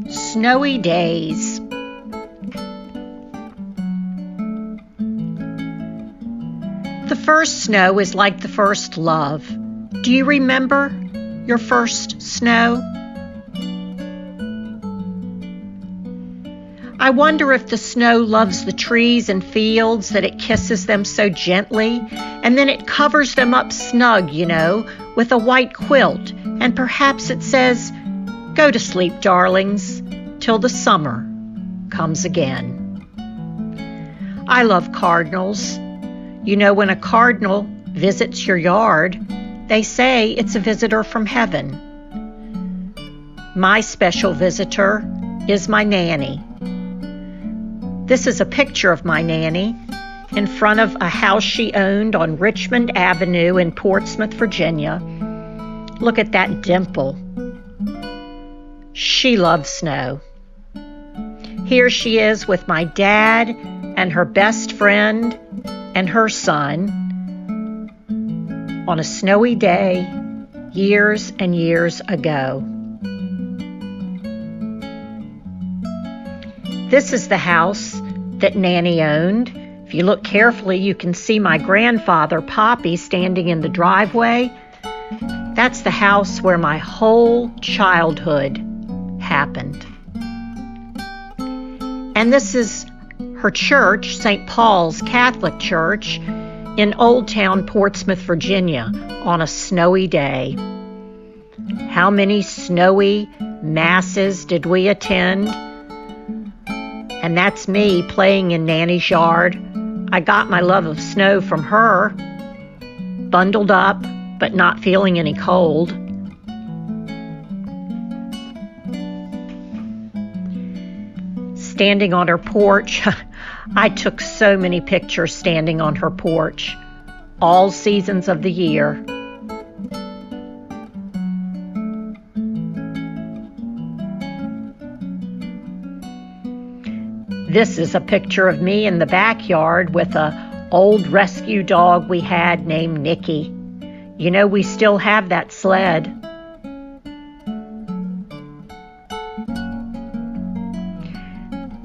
Snowy days. The first snow is like the first love. Do you remember your first snow? I wonder if the snow loves the trees and fields, that it kisses them so gently, and then it covers them up snug, with a white quilt, and perhaps it says, "Go to sleep, darlings, till the summer comes again." I love cardinals. When a cardinal visits your yard, they say it's a visitor from heaven. My special visitor is my nanny. This is a picture of my nanny in front of a house she owned on Richmond Avenue in Portsmouth, Virginia. Look at that dimple. She loves snow. Here she is with my dad and her best friend and her son on a snowy day years and years ago. This is the house that Nanny owned. If you look carefully, you can see my grandfather, Poppy, standing in the driveway. That's the house where my whole childhood happened. And this is her church, St. Paul's Catholic Church, in Old Town, Portsmouth, Virginia, on a snowy day. How many snowy masses did we attend? And that's me playing in Nanny's yard. I got my love of snow from her, bundled up, but not feeling any cold. Standing on her porch, I took so many pictures standing on her porch, all seasons of the year. This is a picture of me in the backyard with an old rescue dog we had named Nicky. We still have that sled.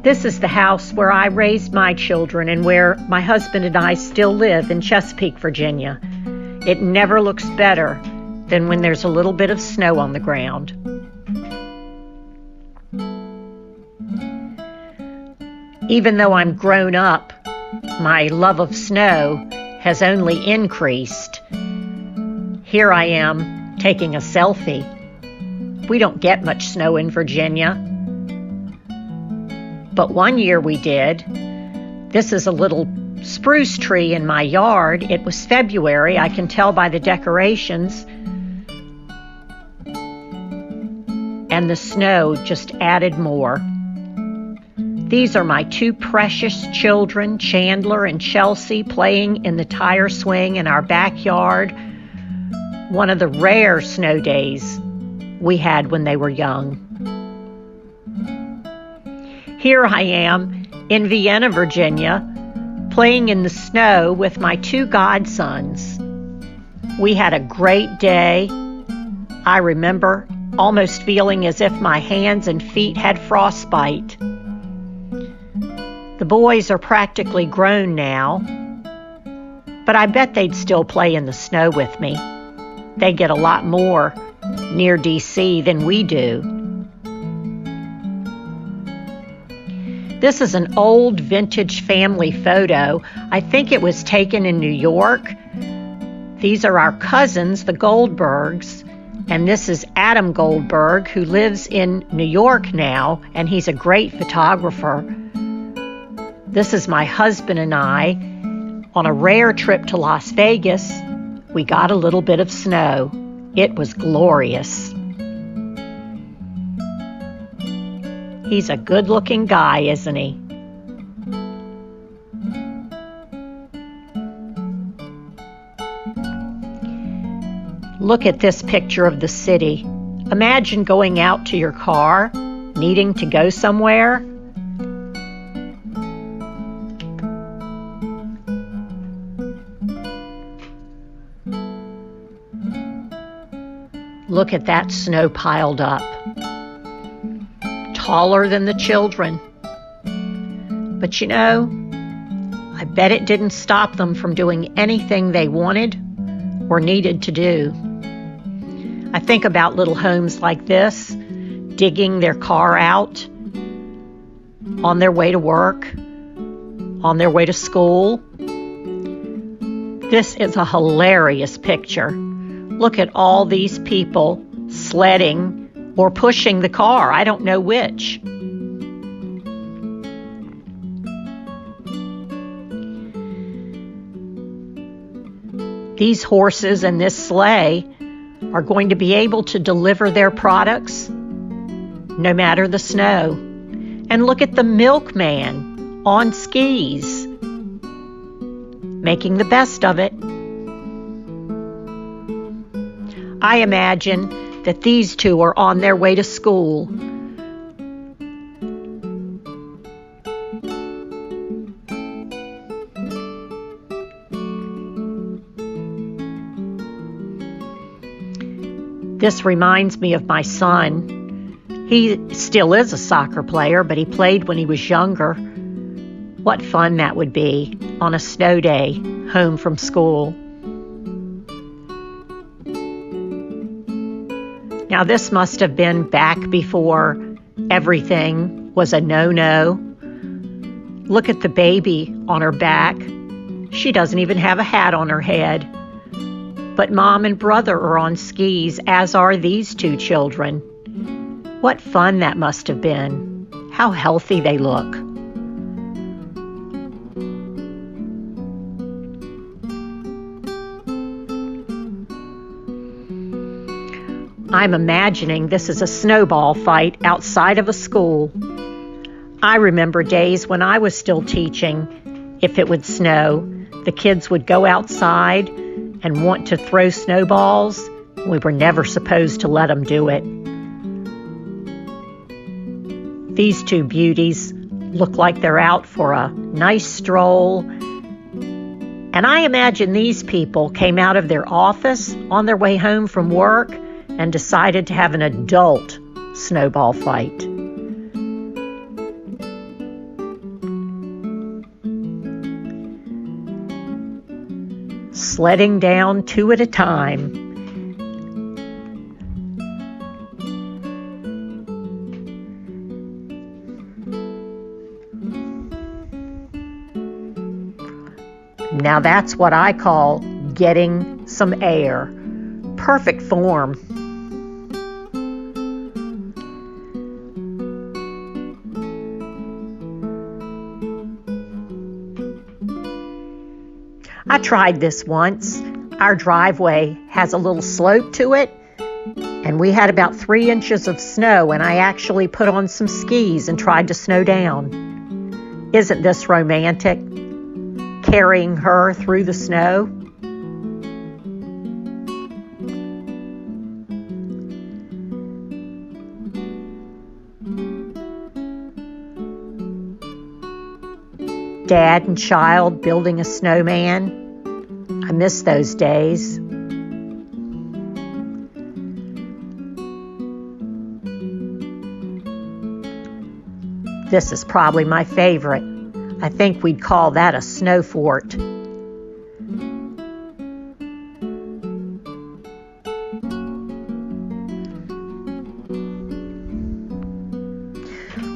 This is the house where I raised my children and where my husband and I still live in Chesapeake, Virginia. It never looks better than when there's a little bit of snow on the ground. Even though I'm grown up, my love of snow has only increased. Here I am taking a selfie. We don't get much snow in Virginia, but one year we did. This is a little spruce tree in my yard. It was February, I can tell by the decorations. And the snow just added more. These are my two precious children, Chandler and Chelsea, playing in the tire swing in our backyard. One of the rare snow days we had when they were young. Here I am in Vienna, Virginia, playing in the snow with my two godsons. We had a great day. I remember almost feeling as if my hands and feet had frostbite. The boys are practically grown now, but I bet they'd still play in the snow with me. They get a lot more near DC than we do. This is an old vintage family photo. I think it was taken in New York. These are our cousins, the Goldbergs, and this is Adam Goldberg, who lives in New York now, and he's a great photographer. This is my husband and I on a rare trip to Las Vegas. We got a little bit of snow. It was glorious. He's a good-looking guy, isn't he? Look at this picture of the city. Imagine going out to your car, needing to go somewhere. Look at that snow piled up. taller than the children. But you know, I bet it didn't stop them from doing anything they wanted or needed to do. I think about little homes like this, digging their car out, on their way to work, on their way to school. This is a hilarious picture. Look at all these people sledding or pushing the car. I don't know which. These horses and this sleigh are going to be able to deliver their products no matter the snow. And look at the milkman on skis, making the best of it. I imagine that these two are on their way to school. This reminds me of my son. He still is a soccer player, but he played when he was younger. What fun that would be on a snow day, home from school. Now this must have been back before everything was a no-no. Look at the baby on her back. She doesn't even have a hat on her head. But mom and brother are on skis, as are these two children. What fun that must have been. How healthy they look. I'm imagining this is a snowball fight outside of a school. I remember days when I was still teaching. If it would snow, the kids would go outside and want to throw snowballs. We were never supposed to let them do it. These two beauties look like they're out for a nice stroll. And I imagine these people came out of their office on their way home from work and decided to have an adult snowball fight. Sledding down two at a time. Now that's what I call getting some air. Perfect form. I tried this once. Our driveway has a little slope to it, and we had about 3 inches of snow, and I actually put on some skis and tried to snow down. Isn't this romantic? Carrying her through the snow. Dad and child building a snowman. I miss those days. This is probably my favorite. I think we'd call that a snow fort.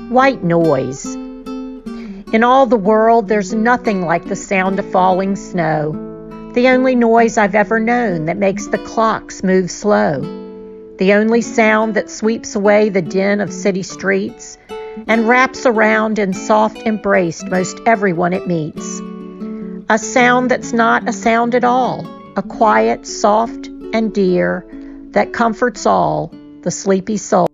White noise. In all the world, there's nothing like the sound of falling snow. The only noise I've ever known that makes the clocks move slow. The only sound that sweeps away the din of city streets and wraps around in soft embrace most everyone it meets. A sound that's not a sound at all, a quiet, soft, and dear that comforts all the sleepy soul.